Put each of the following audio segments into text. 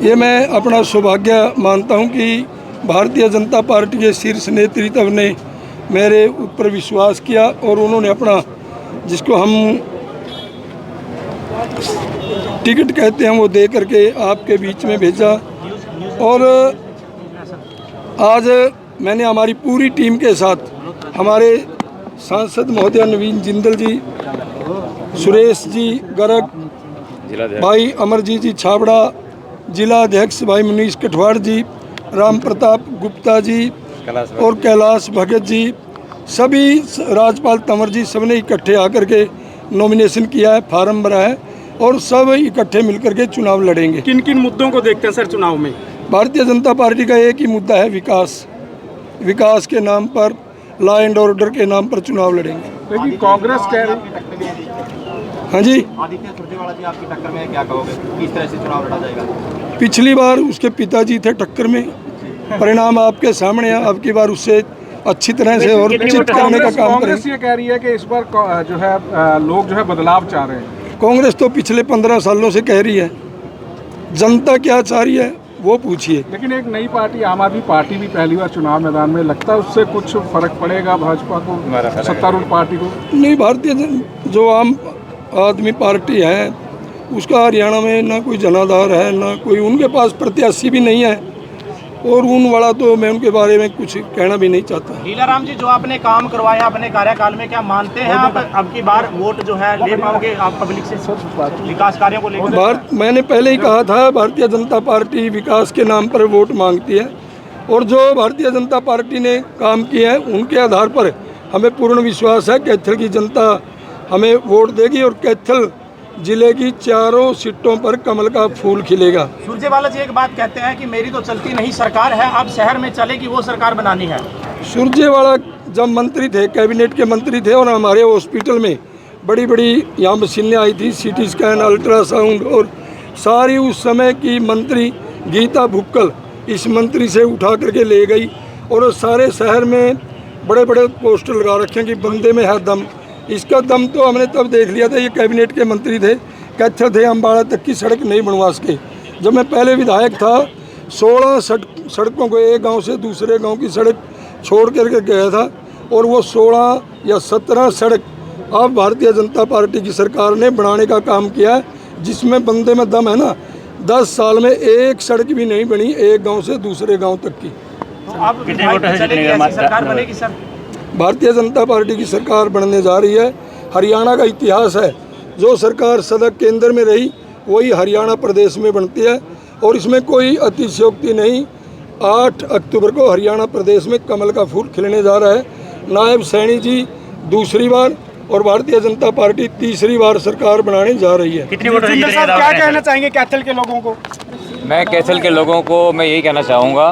ये मैं अपना सौभाग्य मानता हूं कि भारतीय जनता पार्टी के शीर्ष नेतृत्व ने मेरे ऊपर विश्वास किया और उन्होंने अपना, जिसको हम टिकट कहते हैं, वो दे करके आपके बीच में भेजा। और आज मैंने हमारी पूरी टीम के साथ हमारे सांसद महोदय नवीन जिंदल जी, सुरेश जी गर्ग, भाई अमरजीत जी छाबड़ा, जिला अध्यक्ष भाई मनीष कठवाड़ जी, राम प्रताप गुप्ता जी और कैलाश भगत जी, सभी राजपाल तंवर जी, सबने इकट्ठे आकर के नॉमिनेशन किया है, फार्म भरा है और सब इकट्ठे मिलकर के चुनाव लड़ेंगे। किन किन मुद्दों को देखते हैं सर चुनाव में? भारतीय जनता पार्टी का एक ही मुद्दा है, विकास। विकास के नाम पर, लॉ एंड ऑर्डर के नाम पर चुनाव लड़ेंगे। लेकिन कांग्रेस कह रही, हाँ जी, आदित्य सुरजेवाला जी आपकी टक्कर में क्या कहोगे, किस तरह से चुनाव लड़ा जाएगा? पिछली बार उसके पिताजी थे टक्कर में, परिणाम आपके सामने है। अब की बार उससे अच्छी तरह से और चित करने का काम कांग्रेस करें। ये कह रही है कि इस बार जो है लोग जो है बदलाव चाह रहे हैं। कांग्रेस तो पिछले 15 सालों से कह रही है, जनता क्या चाह रही है वो पूछिए। लेकिन एक नई पार्टी आम आदमी पार्टी भी पहली बार चुनाव मैदान में, लगता है उससे कुछ फर्क पड़ेगा भाजपा को, सत्तारूढ़ पार्टी को? नहीं, जो आम आदमी पार्टी है उसका हरियाणा में ना कोई जनाधार है, ना कोई, उनके पास प्रत्याशी भी नहीं है और उन वाला तो मैं उनके बारे में कुछ कहना भी नहीं चाहता। लीलाराम जी, जो आपने काम करवाया अपने कार्यकाल में, क्या मानते हैं आप अब की बार वोट जो है ले पाओगे आप पब्लिक से विकास कार्यों को लेकर? मैंने पहले ही कहा था, भारतीय जनता पार्टी विकास के नाम पर वोट मांगती है और जो भारतीय जनता पार्टी ने काम किया है उनके आधार पर हमें पूर्ण विश्वास है कैथल की जनता हमें वोट देगी और कैथल जिले की चारों सीटों पर कमल का फूल खिलेगा। सुरजेवाला जी एक बात कहते हैं कि मेरी तो चलती नहीं सरकार है, अब शहर में चलेगी वो सरकार बनानी है। सुरजेवाला जब मंत्री थे, कैबिनेट के मंत्री थे और हमारे हॉस्पिटल में बड़ी बड़ी यहाँ मशीनें आई थी, सीटी स्कैन, अल्ट्रासाउंड, और सारी उस समय की मंत्री गीता भुक्कल इस मंत्री से उठा करके ले गई और सारे शहर में बड़े बड़े पोस्टर लगा रखे कि बंदे में है दम। इसका दम तो हमने तब देख लिया था, ये कैबिनेट के मंत्री थे, कैथल थे, अम्बाड़ा तक की सड़क नहीं बनवा सके। जब मैं पहले विधायक था 16 सड़कों को एक गांव से दूसरे गांव की सड़क छोड़ करके गया था और वो 16 या 17 सड़क अब भारतीय जनता पार्टी की सरकार ने बनाने का काम किया है, जिसमें बंदे में दम है ना। 10 साल में एक सड़क भी नहीं बनी एक गाँव से दूसरे गाँव तक की। तो अब सरकार बनेगी सर? भारतीय जनता पार्टी की सरकार बनने जा रही है। हरियाणा का इतिहास है, जो सरकार सदा केंद्र में रही वही हरियाणा प्रदेश में बनती है और इसमें कोई अतिशयोक्ति नहीं। 8 अक्टूबर को हरियाणा प्रदेश में कमल का फूल खिलने जा रहा है। नायब सैनी जी दूसरी बार और भारतीय जनता पार्टी तीसरी बार सरकार बनाने जा रही है। क्या कहना चाहेंगे कैथल के लोगों को? मैं कैथल के लोगों को मैं यही कहना चाहूँगा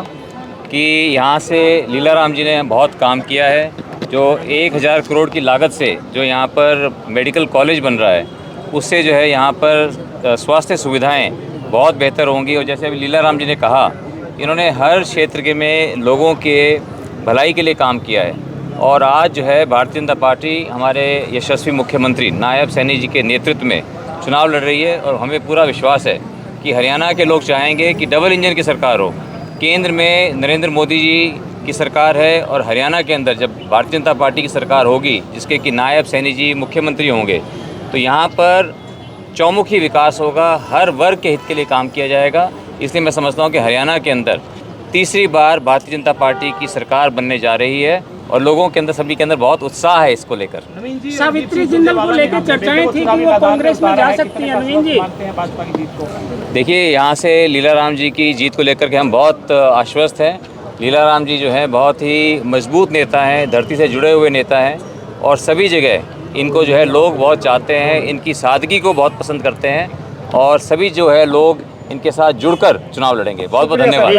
कि यहाँ से लीलाराम जी ने बहुत काम किया है। जो 1000 करोड़ की लागत से जो यहाँ पर मेडिकल कॉलेज बन रहा है, उससे जो है यहाँ पर स्वास्थ्य सुविधाएं बहुत बेहतर होंगी। और जैसे अभी लीलाराम जी ने कहा, इन्होंने हर क्षेत्र के में लोगों के भलाई के लिए काम किया है और आज जो है भारतीय जनता पार्टी हमारे यशस्वी मुख्यमंत्री नायब सैनी जी के नेतृत्व में चुनाव लड़ रही है और हमें पूरा विश्वास है कि हरियाणा के लोग चाहेंगे कि डबल इंजन की सरकार हो। केंद्र में नरेंद्र मोदी जी की सरकार है और हरियाणा के अंदर जब भारतीय जनता पार्टी की सरकार होगी, जिसके कि नायब सैनी जी मुख्यमंत्री होंगे, तो यहाँ पर चौमुखी विकास होगा, हर वर्ग के हित के लिए काम किया जाएगा। इसलिए मैं समझता हूँ कि हरियाणा के अंदर तीसरी बार भारतीय जनता पार्टी की सरकार बनने जा रही है और लोगों के अंदर, सभी के अंदर बहुत उत्साह है इसको लेकर। सावित्री जिंदल को लेकर चर्चाएं थी कि वो कांग्रेस में जा सकती है। नवीन जी, देखिए, यहाँ से लीलाराम जी की जीत को लेकर के हम बहुत आश्वस्त हैं। लीलाराम जी जो हैं बहुत ही मजबूत नेता हैं, धरती से जुड़े हुए नेता हैं और सभी जगह इनको जो है लोग बहुत चाहते हैं, इनकी सादगी को बहुत पसंद करते हैं और सभी जो है लोग इनके साथ जुड़कर चुनाव लड़ेंगे। बहुत बहुत धन्यवाद।